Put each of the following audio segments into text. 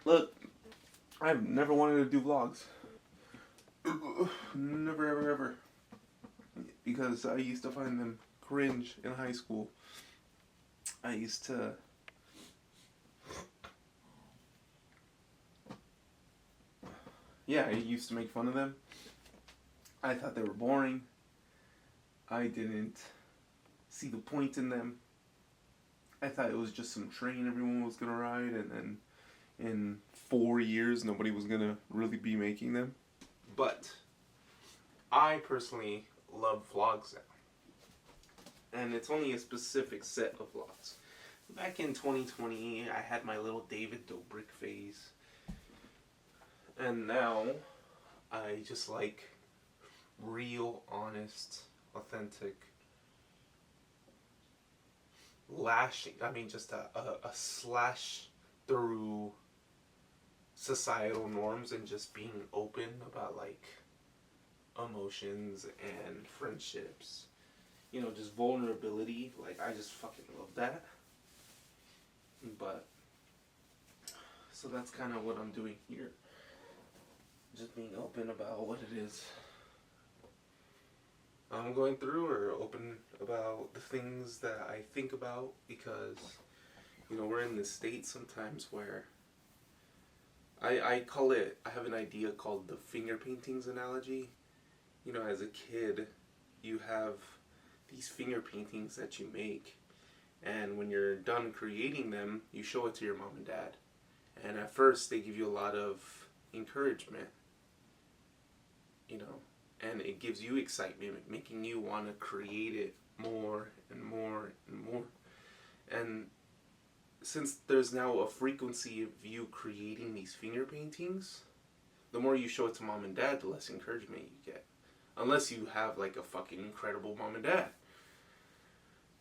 Look, I've never wanted to do vlogs. Never, ever, ever. Because I used to find them cringe in high school. I used to. Yeah, I used to make fun of them. I thought they were boring. I didn't see the point in them. I thought it was just some train everyone was gonna ride, and then in 4 years nobody was gonna really be making them. But I personally love vlogs now, and it's only a specific set of vlogs. Back in 2020, I had my little David Dobrik phase, and now I just like real, honest, authentic lashing. I mean, just a slash through societal norms and just being open about like emotions and friendships. You know, just vulnerability. Like, I just fucking love that. But, so that's kind of what I'm doing here. Just being open about what it is I'm going through, or open about the things that I think about, because, you know, we're in this state sometimes where I call it, I have an idea called the finger paintings analogy. You know, as a kid, you have these finger paintings that you make, and when you're done creating them, you show it to your mom and dad. And at first, they give you a lot of encouragement, you know, and it gives you excitement, making you want to create it more and more and more. And since there's now a frequency of you creating these finger paintings, the more you show it to mom and dad, the less encouragement you get. Unless you have like a fucking incredible mom and dad.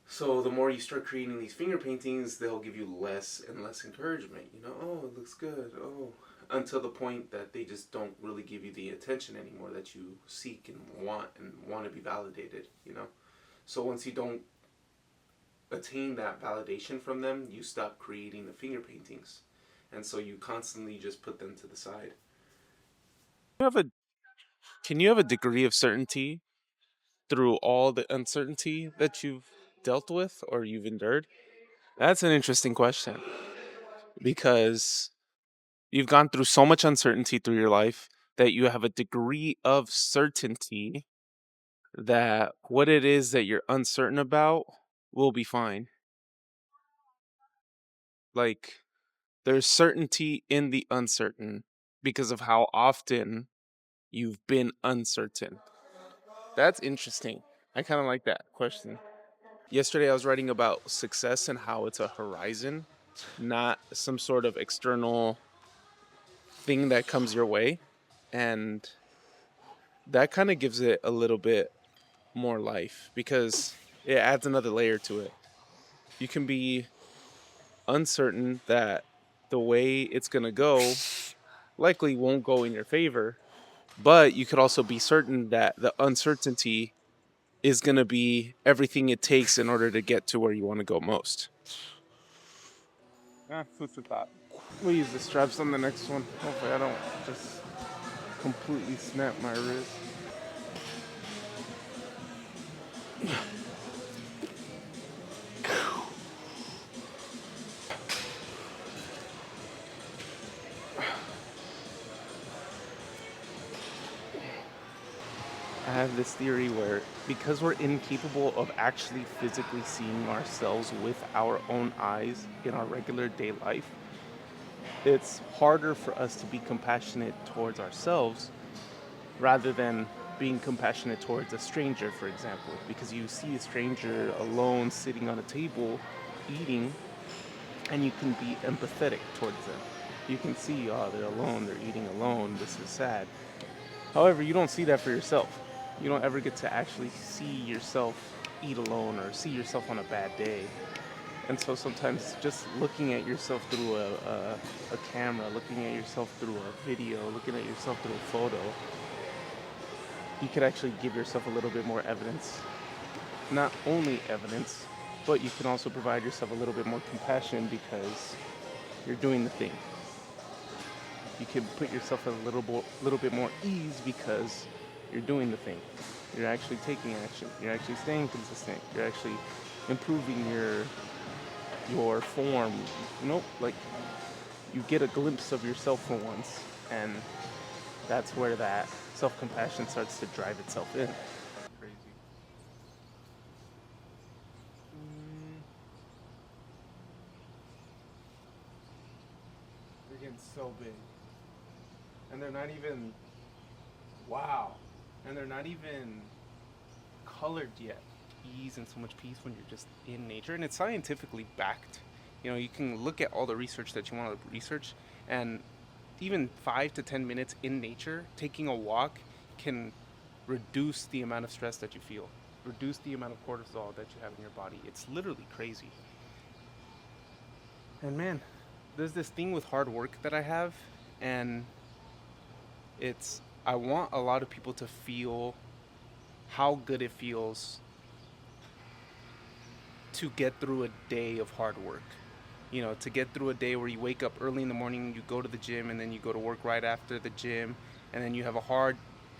So the more you start creating these finger paintings, they'll give you less and less encouragement. You know, oh, it looks good. Oh, until the point that they just don't really give you the attention anymore that you seek and want to be validated, you know? So once you don't attain that validation from them, you stop creating the finger paintings. And so you constantly just put them to the side. You have a Can you have a degree of certainty through all the uncertainty that you've dealt with or you've endured? That's an interesting question, because you've gone through so much uncertainty through your life that you have a degree of certainty that what it is that you're uncertain about will be fine. Like, there's certainty in the uncertain because of how often you've been uncertain. That's interesting. I kind of like that question. Yesterday, I was writing about success and how it's a horizon, not some sort of external thing that comes your way. And that kind of gives it a little bit more life because it adds another layer to it. You can be uncertain that the way it's going to go likely won't go in your favor, but you could also be certain that the uncertainty is going to be everything it takes in order to get to where you want to go most. Food for thought. We'll use the straps on the next one. Hopefully I don't just completely snap my wrist. I have this theory where, because we're incapable of actually physically seeing ourselves with our own eyes in our regular day life, it's harder for us to be compassionate towards ourselves rather than being compassionate towards a stranger, for example. Because you see a stranger alone sitting on a table eating, and you can be empathetic towards them. You can see, oh, they're alone, they're eating alone, this is sad. However, you don't see that for yourself. You don't ever get to actually see yourself eat alone or see yourself on a bad day. And so sometimes just looking at yourself through a camera, looking at yourself through a video, looking at yourself through a photo, you could actually give yourself a little bit more evidence. Not only evidence, but you can also provide yourself a little bit more compassion because you're doing the thing. you can put yourself at a little bit more ease because you're doing the thing. You're actually taking action. You're actually staying consistent. You're actually improving your form. Like you get a glimpse of yourself for once, and that's where that self-compassion starts to drive itself in. Crazy. They're getting so big, and they're not even wow, and they're not even colored yet. Ease and so much peace when you're just in nature, and it's scientifically backed. You can look at all the research that you want to research, and even 5 to 10 minutes in nature, taking a walk, can reduce the amount of stress that you feel, reduce the amount of cortisol that you have in your body. It's literally crazy. And man, there's this thing with hard work that I have, and I want a lot of people to feel how good it feels to get through a day of hard work. To get through a day where you wake up early in the morning, you go to the gym, and then you go to work right after the gym, and then you have a hard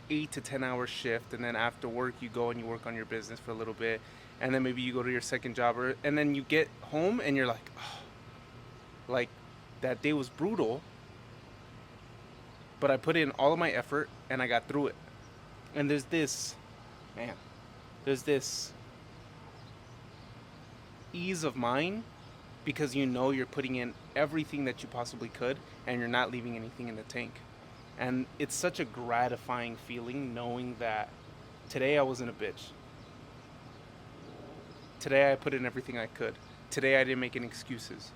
8 to 10 hour shift, and then after work you go and you work on your business for a little bit, and then maybe you go to your second job, and then you get home and you're like, oh, like that day was brutal, but I put in all of my effort and I got through it. And there's this ease of mind because you're putting in everything that you possibly could and you're not leaving anything in the tank. And it's such a gratifying feeling knowing that today I wasn't a bitch. Today I put in everything I could. Today I didn't make any excuses.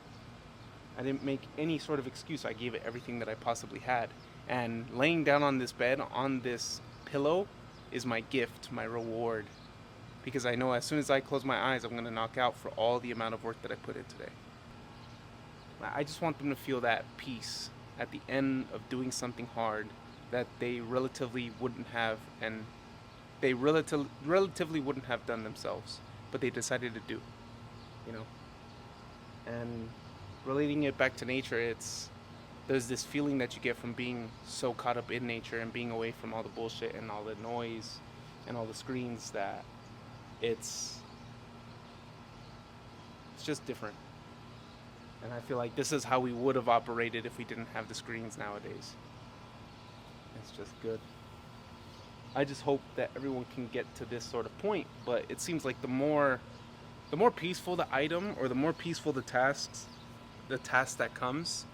I didn't make any sort of excuse. I gave it everything that I possibly had. And laying down on this bed, on this pillow, is my gift, my reward. Because I know as soon as I close my eyes, I'm going to knock out for all the amount of work that I put in today. I just want them to feel that peace at the end of doing something hard that they relatively wouldn't have, and they relatively wouldn't have done themselves, but they decided to do. And relating it back to nature, there's this feeling that you get from being so caught up in nature and being away from all the bullshit and all the noise and all the screens that it's just different. And I feel like this is how we would have operated if we didn't have the screens nowadays. It's just good. I just hope that everyone can get to this sort of point, but it seems like the more peaceful the item, or the more peaceful the task that comes,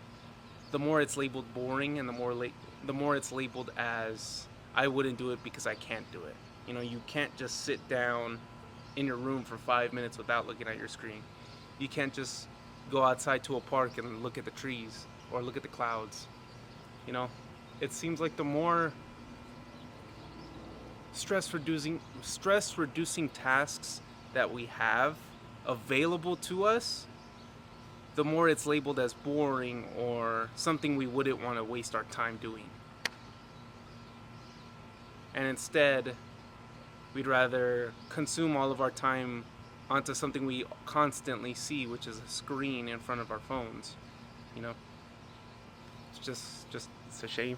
the more it's labeled boring, and the more it's labeled as I wouldn't do it because I can't do it. You can't just sit down in your room for 5 minutes without looking at your screen. You can't just go outside to a park and look at the trees or look at the clouds. It seems like the more stress reducing tasks that we have available to us, the more it's labeled as boring or something we wouldn't want to waste our time doing. And instead, we'd rather consume all of our time onto something we constantly see, which is a screen in front of our phones. It's just it's a shame.